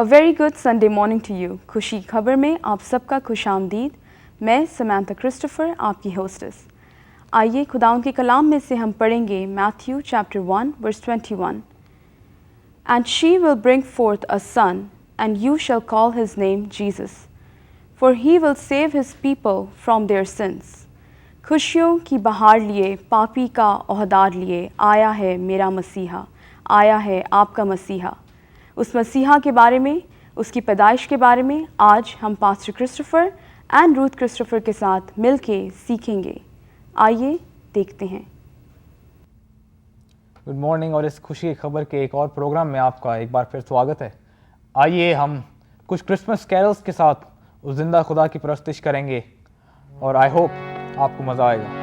Very good Sunday morning to you. खुशी खबर में आप सबका खुशामदीद। मैं समंथा क्रिस्टोफर आपकी होस्टेस। आइए खुदावंद के कलाम में से हम पढ़ेंगे Matthew chapter 1 verse 21। And she will bring forth a son and you shall call his name Jesus, for he will save his people from their sins. खुशियों की बहार लिए पापी का ओहदार लिए आया है मेरा मसीहा, आया है आपका मसीहा। उस मसीहा के बारे में, उसकी पैदाइश के बारे में आज हम pastor Christopher and Ruth Christopher के साथ मिलके सीखेंगे। आइए देखते हैं। गुड मॉर्निंग और इस खुशी की खबर के एक और प्रोग्राम में आपका एक बार फिर स्वागत है। आइए हम कुछ क्रिसमस कैरल्स के साथ उस जिंदा खुदा की परस्तिश करेंगे और आई होप आपको मज़ा आएगा।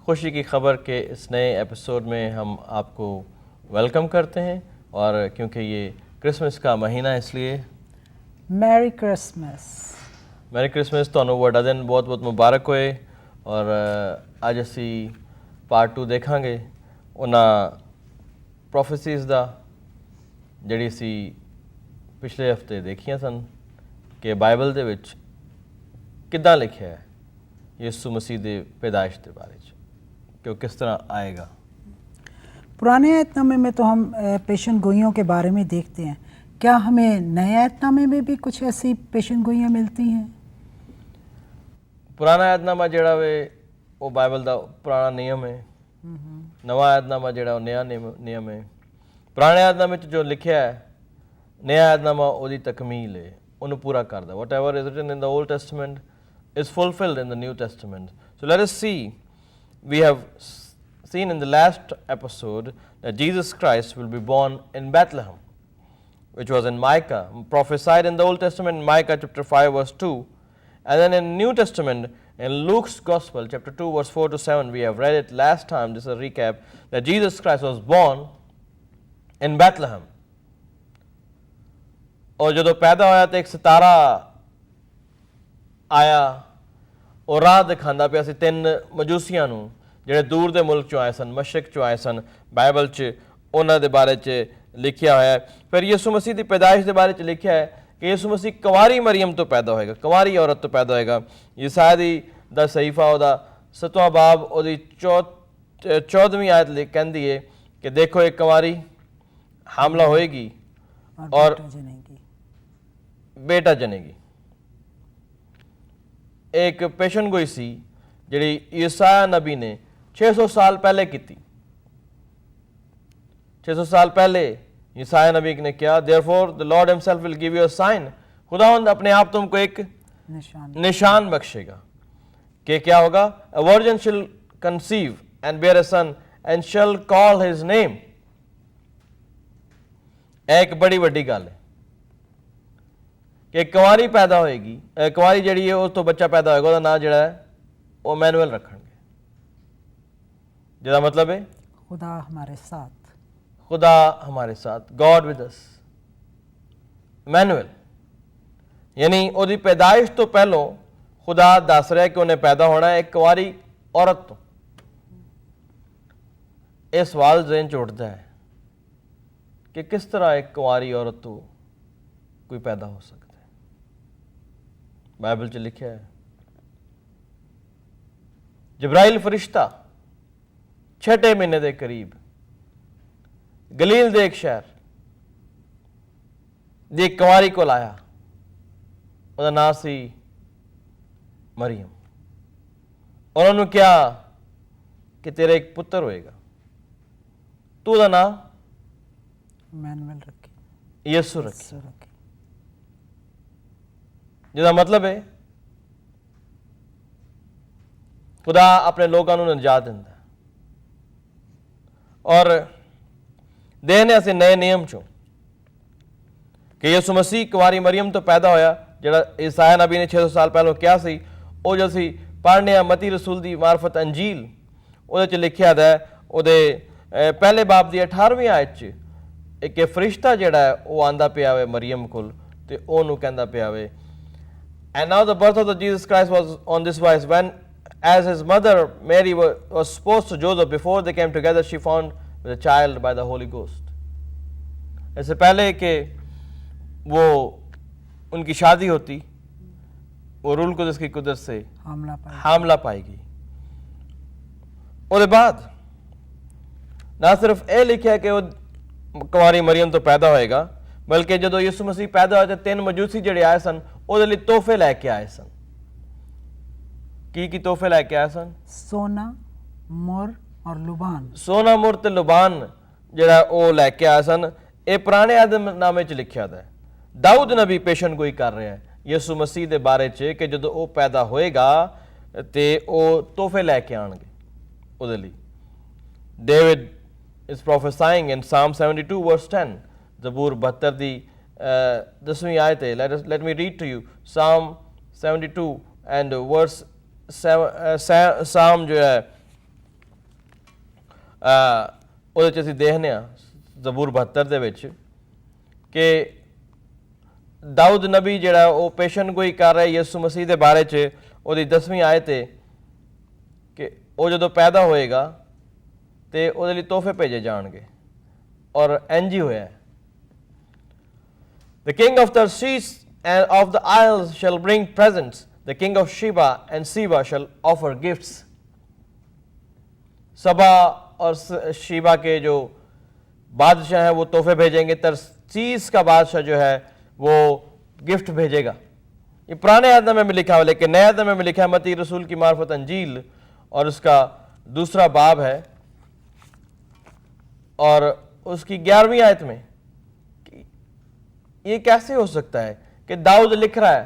खुशी की खबर के इस नए एपिसोड में हम आपको वेलकम करते हैं और क्योंकि ये क्रिसमस का महीना है इसलिए मैरी क्रिसमस। मैरी क्रिसमस ਤੁਹਾਨੂੰ ਵੱਡਾ ਦਿਨ ਬਹੁਤ ਬਹੁਤ ਮੁਬਾਰਕ ਹੋਏ। ਔਰ ਅੱਜ ਅਸੀਂ ਪਾਰਟ 2 ਦੇਖਾਂਗੇ ਉਹਨਾਂ ਪ੍ਰੋਫੈਸੀਜ਼ ਦਾ ਜਿਹੜੀ ਅਸੀਂ ਪਿਛਲੇ ਹਫਤੇ ਦੇਖੀਆਂ ਸਨ ਕਿ ਬਾਈਬਲ ਦੇ ਵਿੱਚ ਕਿੱਦਾਂ ਲਿਖਿਆ ਹੈ ਯਿਸੂ ਮਸੀਹ ਦੇ ਪੈਦਾਇਸ਼ ਦੇ ਬਾਰੇ कि वो किस तरह आएगा। पुराने ऐतनामे में तो हम पेशन गोइयों के बारे में देखते हैं, क्या हमें नए ऐतनामे में भी कुछ ऐसी पेशन गोइयाँ मिलती हैं? पुराना ऐतनामा जिहड़ा वे वो बाइबल दा पुराना नियम है, नवा ऐतनामा जिहड़ा वो नया नियम है। पुराने ऐतनामे जो लिखिया है नया ऐतनामा उहदी तकमील है, उन्हें पूरा करदा। Whatever is written in the Old Testament is fulfilled in the New Testament. So let us see, we have seen in the last episode that Jesus Christ will be born in Bethlehem, which was in Micah, prophesied in the Old Testament, Micah chapter 5 verse 2. And then in New Testament, in Luke's Gospel, chapter 2 verse 4 to 7, we have read it last time, this is a recap, that Jesus Christ was born in Bethlehem. और ਜਦੋਂ ਪੈਦਾ ਹੋਇਆ ਤੇ ਇੱਕ ਸਿਤਾਰਾ ਆਇਆ ਉਹ ਰਾਹ ਦਿਖਾਉਂਦਾ ਪਿਆ ਸੀ ਤਿੰਨ ਮਜੂਸੀਆਂ ਨੂੰ ਜਿਹੜੇ ਦੂਰ ਦੇ ਮੁਲਕ ਚੋਂ ਆਏ ਸਨ, ਮਸ਼ਰਕ ਚੋਂ ਆਏ ਸਨ। ਬਾਈਬਲ 'ਚ ਉਹਨਾਂ ਦੇ ਬਾਰੇ 'ਚ ਲਿਖਿਆ ਹੋਇਆ ਹੈ। ਫਿਰ ਯਿਸੂ ਮਸੀਹ ਦੀ ਪੈਦਾਇਸ਼ ਦੇ ਬਾਰੇ 'ਚ ਲਿਖਿਆ ਹੈ ਕਿ ਯਿਸੂ ਮਸੀਹ ਕੁਆਰੀ ਮਰੀਮ ਤੋਂ ਪੈਦਾ ਹੋਏਗਾ, ਕੁਆਰੀ ਔਰਤ ਤੋਂ ਪੈਦਾ ਹੋਏਗਾ। ਯਸਾਇਆ ਦਾ ਸਹੀਫਾ ਉਹਦਾ 7ਵਾਂ ਬਾਬ ਉਹਦੀ 14ਵੀਂ ਆਇਤ ਕਹਿੰਦੀ ਹੈ ਕਿ ਦੇਖੋ ਇੱਕ ਕੁਆਰੀ ਹਾਮਲਾ ਹੋਏਗੀ और बेटा जनेगी। एक पेशन गोई सी जिहड़ी यसाया नबी ने 600 साल पहले की। 600 साल पहले यसाया नबी ने क्या, therefore the Lord himself will give you a sign, खुदावंद अपने आप तुमको एक निशान बख्शेगा कि क्या होगा, a virgin shall conceive and bear a son and shall call his name. एक बड़ी वड्डी गल है कि कुंवारी पैदा होएगी, कुंवारी जिहड़ी है उस तो बच्चा पैदा होएगा, उसदा नाम जिहड़ा है वो इमैनुअल रखणगे, जिहदा मतलब है खुदा हमारे साथ, खुदा हमारे साथ, गॉड विद अस, इमैनुअल। यानी उसदी पैदाइश तो पहलों खुदा दस रहा है कि उन्हें पैदा होना है एक कुंवारी औरत तो। यह सवाल ज़हन च उठदा है कि किस तरह एक कुंवारी औरत तो कोई पैदा हो सकता है। बाइबल च लिखा है जबराइल फरिश्ता 6 महीने के करीब गलील दे एक शहर दी कुंवारी को आया, उसका नाम सी मरियम। उन्होंने क्या कि तेरा एक पुत्र होएगा, तू उसका नाम इमैनुअल रखे, यीशु रखे, जिसका मतलब है खुदा अपने लोगों को निजात दिंदा है। और देखने असीं नए नियम चों कि यीशु मसीह कुंवारी मरियम तो पैदा होया, जिहड़ा यसाया नबी ने 600 साल पहलों कहा सी। वो जो असीं पढ़ने मती रसूल दी मार्फत अंजील ਉਹਦੇ 'ਚ लिखिया है, ਉਹਦੇ पहले बाब की 18वीं आयत 'ਚ एक फरिश्ता जिहड़ा है वो आंदा पिया वे मरियम कोल ते ओनू कहंदा पिया वे, and now the birth of the Jesus Christ was on this wise, when as his mother Mary was supposed to Joseph, before they came together she found with a child by the Holy Ghost। इससे पहले कि वो उनकी शादी होती, वो rule कुदस की कुदरत से हामला पाएगी। उसके बाद ना सिर्फ ये लिखा है कि वो कुंवारी मरियम तो पैदा होएगा, बल्कि जो यीशु मसीह पैदा होए 3 मजूसी जिहड़े आए सन ਉਹਦੇ ਲਈ ਤੋਹਫੇ ਲੈ ਕੇ ਆਏ ਸਨ। ਕੀ ਤੋਹਫੇ ਲੈ ਕੇ ਆਏ ਸਨ? सोना, मुर और लुबान। सोना, मुर ਤੇ ਲੁਬਾਨ ਜਿਹੜਾ ਉਹ ਲੈ ਕੇ ਆਏ ਸਨ। ਇਹ ਪੁਰਾਣੇ ਅਹਿਦਨਾਮੇ 'ਚ ਲਿਖਿਆ ਹੈ। ਦਾਊਦ ਨਬੀ ਪੇਸ਼ਨਗੋਈ ਕਰ ਰਿਹਾ ਹੈ ਯਿਸੂ ਮਸੀਹ ਦੇ ਬਾਰੇ 'ਚ ਕਿ ਜਦੋਂ ਉਹ ਪੈਦਾ ਹੋਏਗਾ ਤੇ ਉਹ ਤੋਹਫੇ ਲੈ ਕੇ ਆਣਗੇ ਉਹਦੇ ਲਈ। David is prophesying in Psalm 72 verse 10, ਜ਼ਬੂਰ 72 ਦੀ 10ਵੀਂ ਆਇਤ ਹੈ। let me read to you Psalm 72 and verse 7। Psalm ਜੋ ਹੈ ਉਹਦੇ 'ਚ ਅਸੀਂ ਦੇਖਦੇ ਹਾਂ ਜ਼ਬੂਰ 72 ਦੇ ਵਿੱਚ ਕਿ ਦਾਊਦ ਨਬੀ ਜਿਹੜਾ ਉਹ ਪੇਸ਼ਨਗੋਈ ਕਰ ਰਿਹਾ ਯਿਸੂ ਮਸੀਹ ਦੇ ਬਾਰੇ 'ਚ। ਉਹਦੀ 10ਵੀਂ ਆਇਤ ਹੈ ਕਿ ਉਹ ਜਦੋਂ ਪੈਦਾ ਹੋਏਗਾ ਤੇ ਉਹਦੇ ਲਈ ਤੋਹਫੇ ਭੇਜੇ ਜਾਣਗੇ। ਔਰ ਇੰਝ ਹੀ ਹੋਇਆ। The king of Tarshish and of the isles shall bring presents, the king of Sheba and Seba shall offer gifts। सबा और शिबा के जो बादशाह हैं वो तोहफे भेजेंगे, तरसीस का बादशाह जो है वो गिफ्ट भेजेगा। ये पुराने अहदनामे में लिखा हुआ, लेकिन नए अहदनामे में लिखा है मत्ती रसूल की मार्फत अंजील और उसका 2 बाब है और उसकी 11वीं आयत में ये कैसे हो सकता है कि दाऊद लिख रहा है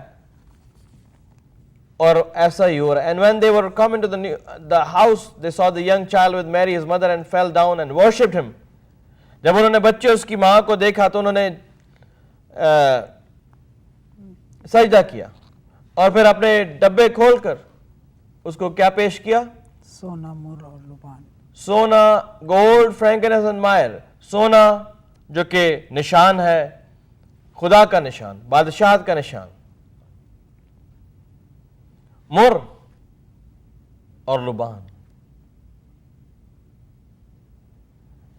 और ऐसा ही हो रहा है. And when they were coming to the house, they saw the young child with Mary his mother and fell down and worshipped him. जब उन्होंने बच्चे उसकी माँ को देखा तो उन्होंने सजदा किया और फिर अपने डब्बे खोलकर उसको क्या पेश किया? सोना, मुर और लुबान. सोना, गोल्ड, फ्रैंकिनेंस एंड मायर. सोना जो कि निशान है, खुदा का निशान, बादशाहत का निशान. मुर और लुबान,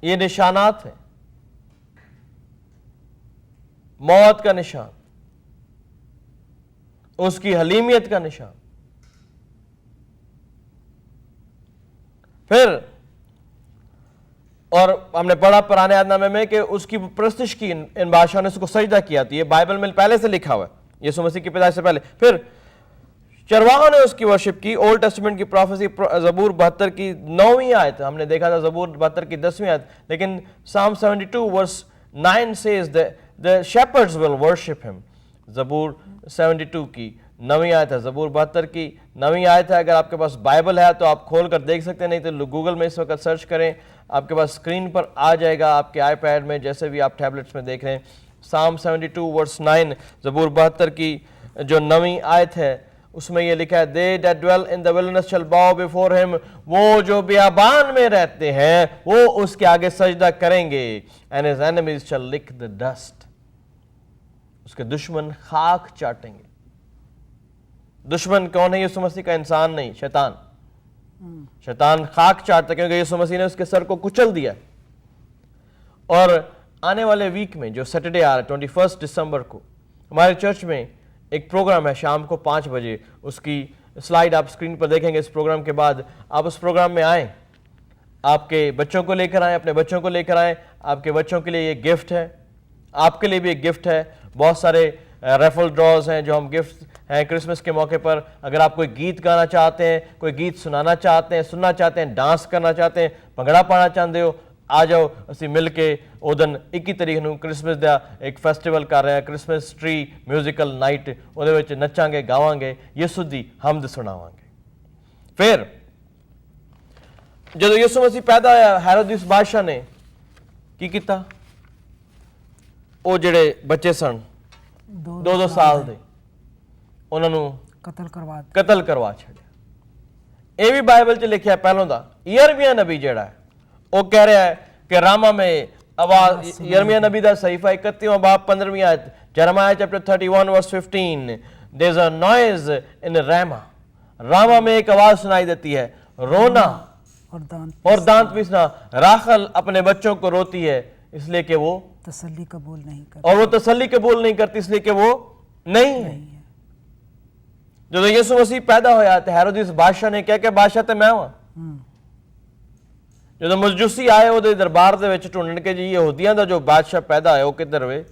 ये निशानात हैं. मौत का निशान, उसकी हलीमियत का निशान. फिर और हमने पढ़ा पुराने आदनामे में कि उसकी प्रस्तिश की इन बादशाहों ने उसको सजदा किया. तो ये बाइबल में पहले से लिखा हुआ है, यीशु मसीह की पैदाइश से पहले. फिर चरवाहों ने उसकी वर्शिप की. ओल्ड टेस्टामेंट की प्रोफेसी ज़बूर 72 की 9वीं आयत, हमने देखा था ज़बूर 72 की 10वीं आयत, लेकिन Psalm 72 verse 9 says the shepherds will worship him. ज़बूर 72 की 9वीं आयत है, ज़बूर 72 की 9वीं आयत है. अगर आपके पास बाइबल है तो आप खोल कर देख सकते हैं, नहीं तो गूगल में इस वक्त सर्च करें, आपके पास स्क्रीन पर आ जाएगा, आपके आईपैड में, जैसे भी आप टैबलेट्स में देख रहे हैं. Psalm 72 verse 9, ज़बूर 72 की जो 9वीं आयत है, उसमें ये लिखा है, They that dwell in the wilderness shall bow before him. वो जो बियाबान में रहते हैं वो उसके आगे सजदा करेंगे. And his enemies shall lick the dust. उसके दुश्मन खाक चाटेंगे. दुश्मन कौन है? यीशु मसीह का इंसान नहीं, शैतान. शैतान खाक चाटता क्योंकि यीशु मसीह ने उसके सर को कुचल दिया. और आने वाले वीक में जो सैटरडे आ रहा है 21 दिसंबर को हमारे चर्च में एक प्रोग्राम है शाम को 5 बजे. उसकी स्लाइड आप स्क्रीन पर देखेंगे. इस प्रोग्राम के बाद आप उस प्रोग्राम में आएँ, आपके बच्चों को लेकर आएँ, अपने बच्चों को लेकर आएँ. आपके बच्चों के लिए ये गिफ्ट है, आपके लिए भी एक गिफ्ट है. बहुत सारे रेफल ड्रॉज हैं जो हम गिफ्ट हैं क्रिसमस के मौके पर. अगर आप कोई गीत गाना चाहते हैं, कोई गीत सुनाना चाहते हैं, सुनना चाहते हैं, डांस करना चाहते हैं, भंगड़ा पाना चाहते हो, आ जाओ. ਅਸੀਂ ਮਿਲ ਕੇ ਉਦਨ 21 ਤਰੀਕ ਨੂੰ ਕ੍ਰਿਸਮਸ ਦਾ ਇੱਕ ਫੈਸਟੀਵਲ ਕਰ ਰਹੇ ਹਾਂ, ਕ੍ਰਿਸਮਸ ਟਰੀ ਮਿਊਜ਼ੀਕਲ ਨਾਈਟ. ਉਹਦੇ ਵਿੱਚ ਨੱਚਾਂਗੇ, ਗਾਵਾਂਗੇ, ਯਿਸੂ ਦੀ ਹਮਦ ਸੁਣਾਵਾਂਗੇ. ਫਿਰ ਜਦੋਂ ਯਿਸੂ ਮਸੀਹ ਪੈਦਾ ਹੋਇਆ, ਹੈਰੋਦਿਸ ਬਾਦਸ਼ਾਹ ਨੇ ਕੀ ਕੀਤਾ? ਉਹ ਜਿਹੜੇ ਬੱਚੇ ਸਨ 2-2 ਸਾਲ ਦੇ, ਉਹਨਾਂ ਨੂੰ ਕਤਲ ਕਰਵਾ ਛੱਡਿਆ. ਇਹ ਵੀ ਬਾਈਬਲ 'ਚ ਲਿਖਿਆ ਪਹਿਲਾਂ ਦਾ. ਯਰਮੀਆ ਨਬੀ ਜਿਹੜਾ ਹੈ वो कह रहा है कि रामा में आवाज, यिर्मयाह नबी दा सहीफा 31वां बाब 15वीं आयत, Jeremiah chapter 31 verse 15, there is a noise in Ramah. Ramah में एक आवाज सुनाई देती है, रोना और दांत पीसना. राखल अपने बच्चों को रोती है इसलिए कि वो तसल्ली कबूल नहीं करती, और वो तसल्ली कबूल नहीं करती इसलिए कि वो नहीं है. जो यीशु मसीह पैदा होया तो हेरोदिस बादशाह ने क्या बादशाह तो मैं हूं. ਜਦੋਂ ਮਜੂਸੀ ਆਏ ਉਹਦੇ ਦਰਬਾਰ ਦੇ ਵਿੱਚ ਢੂੰਡਣ ਕੇ ਜੀ ਯਹੂਦੀਆਂ ਦਾ ਜੋ ਬਾਦਸ਼ਾਹ ਪੈਦਾ ਹੋਇਆ ਉਹ ਕਿੱਧਰ ਵੇ,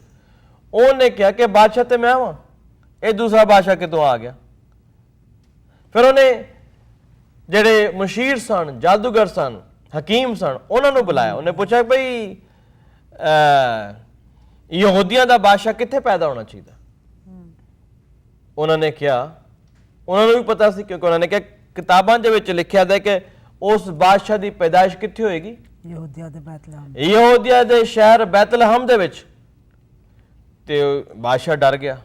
ਉਹਨੇ ਕਿਹਾ ਕਿ ਬਾਦਸ਼ਾਹ ਤੇ ਮੈਂ ਹਾਂ, ਇਹ ਦੂਸਰਾ ਬਾਦਸ਼ਾਹ ਕਿਤੋਂ ਆ ਗਿਆ. ਫਿਰ ਉਹਨੇ ਜਿਹੜੇ ਮੁਸ਼ੀਰ ਸਨ, ਜਾਦੂਗਰ ਸਨ, ਹਕੀਮ ਸਨ, ਉਹਨਾਂ ਨੂੰ ਬੁਲਾਇਆ. ਉਹਨੇ ਪੁੱਛਿਆ ਬਈ ਯਹੂਦੀਆਂ ਦਾ ਬਾਦਸ਼ਾਹ ਕਿੱਥੇ ਪੈਦਾ ਹੋਣਾ ਚਾਹੀਦਾ? ਉਹਨਾਂ ਨੇ ਕਿਹਾ, ਉਹਨਾਂ ਨੂੰ ਵੀ ਪਤਾ ਸੀ ਕਿਉਂਕਿ ਉਹਨਾਂ ਨੇ ਕਿਹਾ ਕਿਤਾਬਾਂ ਦੇ ਵਿੱਚ ਲਿਖਿਆ ਹੈ ਕਿ उस बादशाह की पैदाइश कित्थे होएगी? यहूदिया दे शहर बैतलहम दे विच. ते बादशाह डर गया.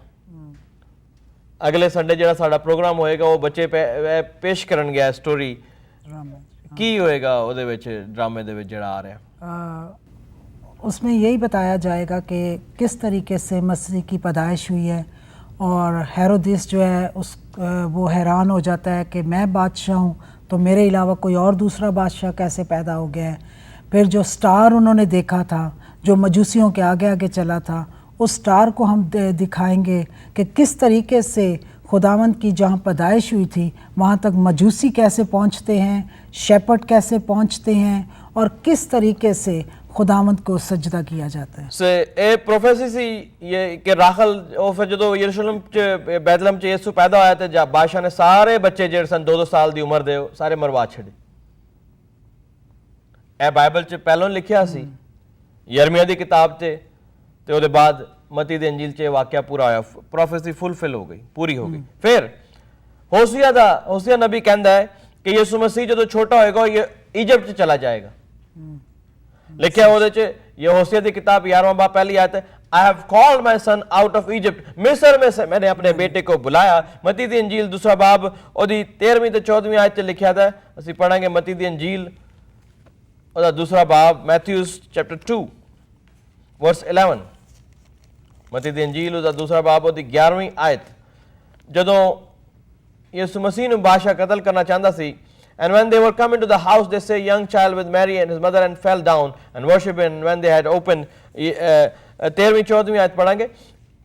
अगले संडे जिहड़ा साडा प्रोग्राम होएगा वो बच्चे पेश करन गया स्टोरी की होएगा ਉਹਦੇ ਵਿੱਚ ड्रामे दे विच जिहड़ा आ रहा. उसमें यही बताया जाएगा कि किस तरीके से मसीह की पैदाइश हुई है. और हेरोदिस जो है उस वो हैरान हो जाता है कि मैं बादशाह हूँ तो मेरे अलावा कोई और दूसरा बादशाह कैसे पैदा हो गया है. फिर जो स्टार उन्होंने देखा था जो मजूसियों के आगे आगे चला था, उस स्टार को हम दिखाएंगे कि किस तरीके से खुदावंद की जहाँ पैदाइश हुई थी वहाँ तक मजूसी कैसे पहुँचते हैं, शेपर्ड कैसे पहुँचते हैं और किस तरीके से खुदावंद को सजदा किया जाता है. से ए प्रोफेसी सी ये कि राखल और फिर जो यरूशलेम च बैतलहम च यीशु पैदा होया ते बादशाह ने सारे बच्चे जेड़ सन 2-2 साल दी उम्र दे सारे मरवा छड़े. ए बाइबल च पहलों लिखिया सी यिर्मयाह दी किताब च ते ओदे बाद मती दी अंजील च वाकया पूरा होया. प्रोफेसी फुलफिल हो गई, पूरी हो गई. फिर ਹੋਸੀਆ ਨਬੀ ਕਹਿੰਦਾ ਹੈ ਕਿ ਯਿਸੂ ਮਸੀਹ ਜਦੋਂ ਛੋਟਾ ਹੋਏਗਾ ਇਹ ਇਜਿਪਟ ਚ ਚਲਾ ਜਾਏਗਾ। ਲਿਖਿਆ ਉਹਦੇ ਚ ये होसिया की किताब 11वां बाब पहली आयत है, I have called my son out of Egypt, मिस्र में से मैंने अपने बेटे को बुलाया। मत्ती दी अंजील दूसरा बाब ओदी 13वीं ते 14वीं आयत च लिखा था, ਅਸੀਂ ਪੜਾਂਗੇ ਮत्ती ਦੀ ਅੰਜੀਲ ਉਹਦਾ दूसरा बाब मैथ्यूज चैप्टर 2 वर्स 11। मत्ती ਦੀ ਅੰਜੀਲ ਉਹਦਾ दूसरा बाब ਉਹਦੀ 11ਵੀਂ ਆਇਤ। ਜਦੋਂ ਯਿਸੂ ਮਸੀਹ ਨੂੰ ਬਾਦਸ਼ਾਹ ਕਤਲ ਕਰਨਾ ਚਾਹੁੰਦਾ ਸੀ, and when they were coming to the house, they say, young child with Mary and his mother, and fell down and worshipped him. And when they had opened 13वीं 14वीं आयत पढ़ेंगे,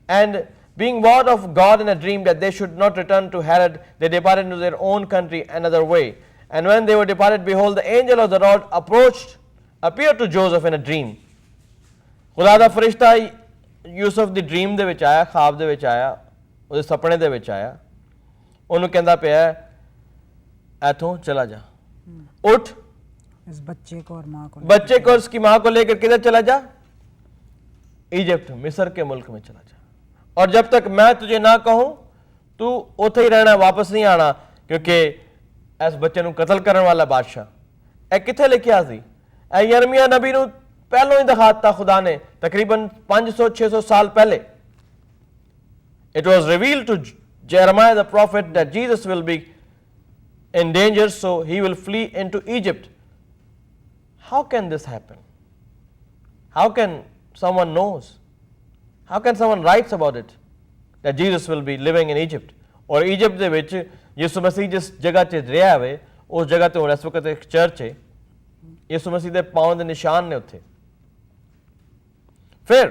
and being warned of God in a dream that they should not return to Herod, they departed into their own country another way. And when they were departed, behold, the angel of the Lord appeared to Joseph in a dream. खुदा दा फरिश्ता यूसुफ ਦੀ dream ਦੇ ਵਿੱਚ ਆਇਆ, ਖਾਬ ਦੇ ਵਿੱਚ ਆਇਆ, ਉਹਦੇ ਸੁਪਨੇ ਦੇ ਵਿੱਚ ਆਇਆ। ਉਹਨੂੰ ਕਹਿੰਦਾ ਪਿਆ ऐथों चला जा, उठ इस बच्चे को और माँ को उसकी माँ को लेकर किधर चला जा, इजिप्ट मिस्र के मुल्क में चला जा, और जब तक मैं तुझे ना कहूं तू उथे ही रहना, वापस नहीं आना, क्योंकि इस बच्चे ਨੂੰ कतल करने वाला बादशाह। ਇਹ ਕਿੱਥੇ ਲਿਖਿਆ ਸੀ? ਇਹ ਯਰਮੀਆ ਨਬੀ ਨੂੰ ਪਹਿਲਾਂ ਹੀ ਦਿਖਾਤਾ खुदा ने, तकरीबन 500-600 साल पहले। It was revealed to Jeremiah the prophet that Jesus will be in danger, so he will flee into Egypt. How can this happen? How can someone knows? How can someone writes about it that Jesus will be living in Egypt? और Egypt ਦੇ ਵਿੱਚ ਯਿਸੂ ਮਸੀਹ ਜਿਸ ਜਗ੍ਹਾ 'ਚ ਰਿਹਾ ਹੋਵੇ ਉਸ ਜਗ੍ਹਾ ਤੇ ਹੁਣ ਇਸ ਵਕਤ ਇੱਕ ਚਰਚ ਹੈ। ਯਿਸੂ ਮਸੀਹ ਦੇ ਪਾਉਂ ਦੇ ਨਿਸ਼ਾਨ ਨੇ ਉੱਥੇ। ਫਿਰ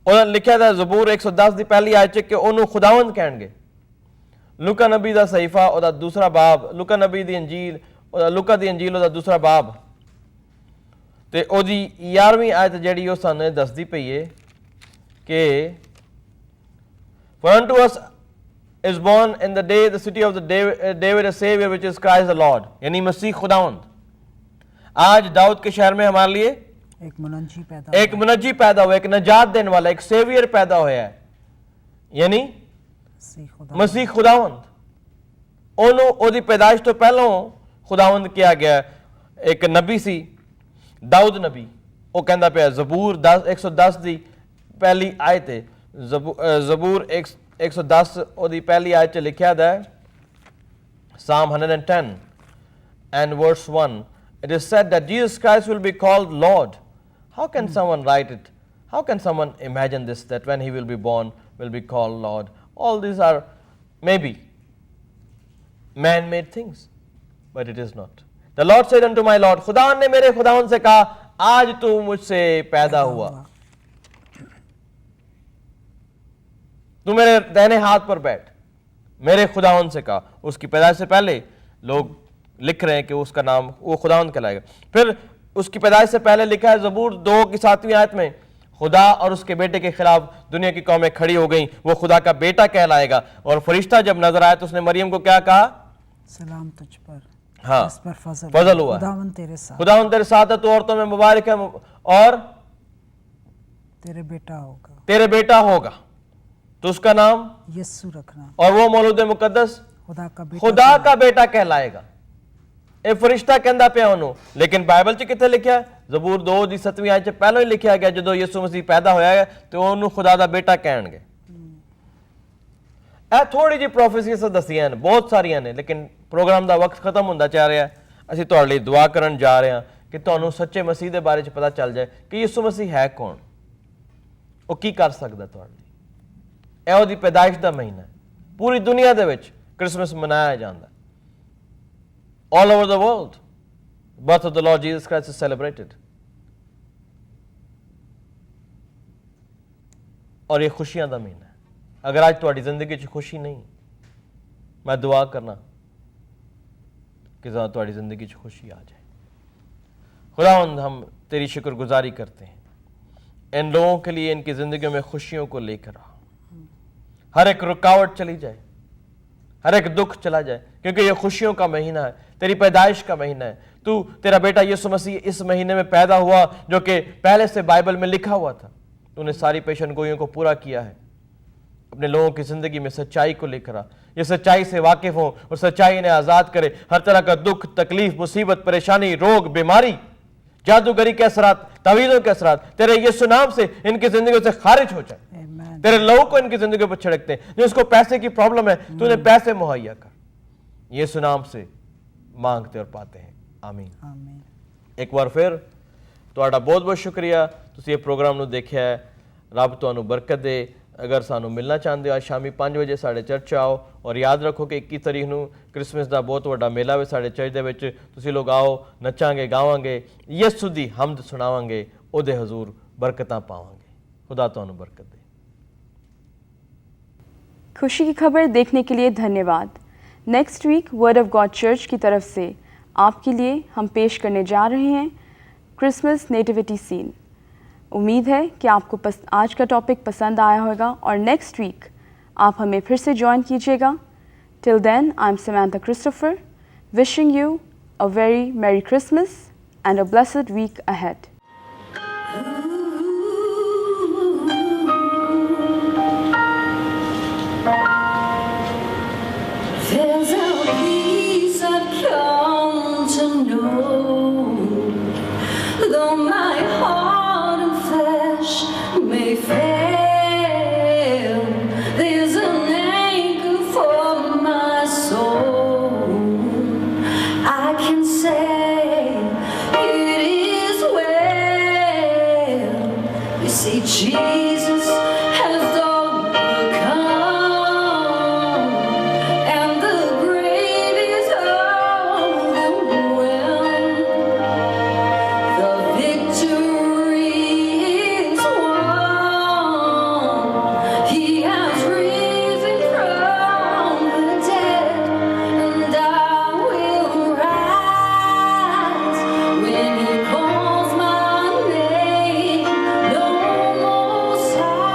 ਉਹਨਾਂ ਲਿਖਿਆ ਹੈ ਜ਼ਬੂਰ 110 ਦੀ ਪਹਿਲੀ ਆਇਤ 'ਚ ਕਿ ਉਹਨੂੰ ਖੁਦਾਵੰਦ ਕਹਿਣਗੇ। लुका नबी का सहीफा और दूसरा बाब, लुका नबी की अंजील लुका की अंजील और दूसरा बाब ते ओदी 11वीं आयत जिहड़ी वो सानू दसदी पई है कि For unto us is born in the day the city of the David a savior which is Christ the Lord, यानी मसीह खुदावंद। आज दाऊद के शहर में हमारे लिए एक मुनज्जी पैदा हुआ, एक नजात देने वाला, एक सेवियर पैदा होया है, यानी मसीह खुदावंद। ਉਹਨੂੰ ਉਹਦੀ ਪੈਦਾਇਸ਼ ਤੋਂ ਪਹਿਲਾਂ ਖੁਦਾਵੰਦ ਕਿਹਾ ਗਿਆ। ਇੱਕ ਨਬੀ ਸੀ ਦਾਊਦ ਨਬੀ, ਉਹ ਕਹਿੰਦਾ ਪਿਆ ਜ਼ਬੂਰ 110 ਦੀ ਪਹਿਲੀ ਆਇਤ ਹੈ, ਜ਼ਬੂਰ 110 ਉਹਦੀ ਪਹਿਲੀ ਆਇਤ 'ਚ ਲਿਖਿਆ ਹੈ, Psalm 110 and verse 1, it is said that Jesus Christ will be called Lord. How can someone write it? How can someone imagine this, that when he will be born will be called Lord? All these are maybe man-made things, but it is not. The Lord said unto my Lord, खुदा ने मेरे खुदावन से कहा, आज तू मुझसे पैदा हुआ, तू मेरे दाहिने हाथ पर बैठ। मेरे खुदावन से कहा, उसकी पैदाइश से पहले लोग लिख रहे हैं कि उसका नाम वो खुदावन कहलाएगा। फिर उसकी पैदाइश से पहले लिखा है ज़बूर 2 की 7वीं आयत में, खुदा और उसके बेटे के खिलाफ दुनिया की कौमें खड़ी हो गई, वो खुदा का बेटा कहलाएगा। और फरिश्ता जब नजर आया तो उसने मरियम को क्या कहा? सलाम तुझ पर, हाँ, इस पर फजल हुआ, खुदावंद तेरे साथ, खुदावंद तेरे साथ है, तू औरतों में मुबारक है और तेरे बेटा होगा, तो उसका नाम यीशु रखना, और वो मौलूद मुकद्दस खुदा का बेटा कहलाएगा। ਇਹ ਫਰਿਸ਼ਤਾ ਕਹਿੰਦਾ ਪਿਆ ਉਹਨੂੰ, ਲੇਕਿਨ ਬਾਈਬਲ 'ਚ ਕਿੱਥੇ ਲਿਖਿਆ? ਜ਼ਬੂਰ 2 ਦੀ 7ਵੀਂ ਆਇਤ 'ਚ ਪਹਿਲਾਂ ਹੀ ਲਿਖਿਆ ਗਿਆ, ਜਦੋਂ ਯਿਸੂ ਮਸੀਹ ਪੈਦਾ ਹੋਇਆ ਹੈ ਤੇ ਉਹਨੂੰ ਖੁਦਾ ਦਾ ਬੇਟਾ ਕਹਿਣਗੇ। ਇਹ ਥੋੜੀ ਜਿਹੀ ਪ੍ਰੋਫੈਸੀਜ਼ ਦੱਸੀਆਂ ਨੇ, ਬਹੁਤ ਸਾਰੀਆਂ ਨੇ, ਲੇਕਿਨ ਪ੍ਰੋਗਰਾਮ ਦਾ ਵਕਤ ਖਤਮ ਹੁੰਦਾ ਜਾ ਰਿਹਾ। ਅਸੀਂ ਤੁਹਾਡੇ ਲਈ ਦੁਆ ਕਰਨ ਜਾ ਰਹੇ ਹਾਂ ਕਿ ਤੁਹਾਨੂੰ ਸੱਚੇ ਮਸੀਹ ਦੇ ਬਾਰੇ 'ਚ ਪਤਾ ਚੱਲ ਜਾਏ ਕਿ ਯਿਸੂ ਮਸੀਹ ਹੈ ਕੌਣ, ਉਹ ਕੀ ਕਰ ਸਕਦਾ ਤੁਹਾਡੇ ਲਈ। ਇਹ ਉਹਦੀ ਪੈਦਾਇਸ਼ ਦਾ ਮਹੀਨਾ ਹੈ, ਪੂਰੀ ਦੁਨੀਆ ਦੇ ਵਿੱਚ ਕ੍ਰਿਸਮਸ ਮਨਾਇਆ ਜਾਂਦਾ। All over the world, the birth of the Lord Jesus Christ is celebrated. और ये खुशियां दा महीना है। अगर आज तुम्हारी जिंदगी च खुशी नहीं, मैं दुआ करना कि तुम्हारी जिंदगी च खुशी आ जाए। खुदावंद, हम तेरी शुक्रगुजारी करते हैं इन लोगों के लिए, इनकी जिंदगियों में खुशियों को लेकर आ, हर एक रुकावट चली जाए, हर एक दुख चला जाए, क्योंकि ये खुशियों का महीना है, तेरी पैदाइश का महीना है। तू, तेरा बेटा यीशु मसीह इस महीने में पैदा हुआ, जो कि पहले से बाइबल में लिखा हुआ था। तूने सारी पेशन गोइयों को पूरा किया है। अपने लोगों की ज़िंदगी में सच्चाई को लेकर आ, ये सच्चाई से वाकिफ़ हों और सच्चाई इन्हें आज़ाद करे हर तरह का दुख, तकलीफ, मुसीबत, परेशानी, रोग, बीमारी, जादूगरी के असरात, तवीज़ों के असरात तेरे यीशु नाम से इनकी ज़िंदगी से खारिज हो जाए। Amen. तेरे लोगों को इनकी ज़िंदगी पर छिड़कते हैं, जो इसको पैसे की प्रॉब्लम है तू उन्हें पैसे मुहैया कर, यीशु नाम से मांगते और पाते हैं, आमीन। आमीन। एक बार फिर ਤੁਹਾਡਾ ਬਹੁਤ ਬਹੁਤ ਸ਼ੁਕਰੀਆ, ਤੁਸੀਂ ਇਹ ਪ੍ਰੋਗਰਾਮ ਨੂੰ ਦੇਖਿਆ ਹੈ। ਰੱਬ ਤੁਹਾਨੂੰ ਬਰਕਤ ਦੇ। ਅਗਰ ਸਾਨੂੰ ਮਿਲਣਾ ਚਾਹੁੰਦੇ ਹੋ ਅੱਜ ਸ਼ਾਮੀ 5 ਵਜੇ ਸਾਡੇ ਚਰਚ ਆਓ ਔਰ ਯਾਦ ਰੱਖੋ ਕਿ 21 ਤਰੀਕ ਨੂੰ ਕ੍ਰਿਸਮਸ ਦਾ ਬਹੁਤ ਵੱਡਾ ਮੇਲਾ ਹੈ ਸਾਡੇ ਚਰਚ ਦੇ ਵਿੱਚ। ਤੁਸੀਂ ਲੋਕ ਆਓ, ਨੱਚਾਂਗੇ, ਗਾਵਾਂਗੇ, ਯਿਸੂ ਦੀ ਹਮਦ ਸੁਣਾਵਾਂਗੇ, ਉਹਦੇ ਹਜ਼ੂਰ ਬਰਕਤਾਂ ਪਾਵਾਂਗੇ। खुदा ਤੁਹਾਨੂੰ बरकत दे। खुशी की खबर देखने के लिए धन्यवाद। Next week word of God church की तरफ से आपके लिए हम पेश करने जा रहे हैं क्रिसमस नेटिविटी सीन। उम्मीद है कि आपको आज का टॉपिक पसंद आया होगा और नेक्स्ट वीक आप हमें फिर से ज्वाइन कीजिएगा। Till then I am Samantha Christopher wishing you a very merry Christmas and a blessed week ahead. There's a peace I've come to know, though my heart and flesh may fail. There's an anchor for my soul. I can say it is well. You see, Jesus has overcome, and the grave is overwhelmed. The victory is won. He has risen from the dead, and I will rise when He calls my name. No more silence.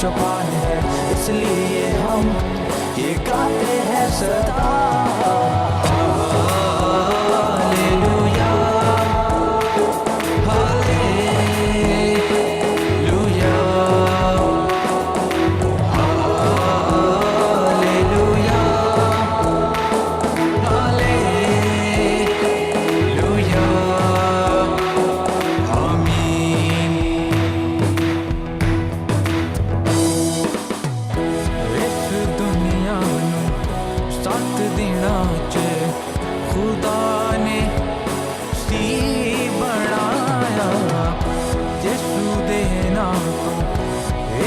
जबान है, इसलिए हम ये गाते हैं सदा। Hallelujah, hallelujah, hallelujah, hallelujah, आमीन। इस दुनिया नू साथ देना चे खुदा ने सी बनाया, यीशु दे नाम तो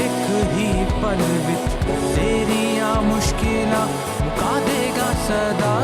एक ही पल विच तेरियां मुश्किलां मुका देगा सदा।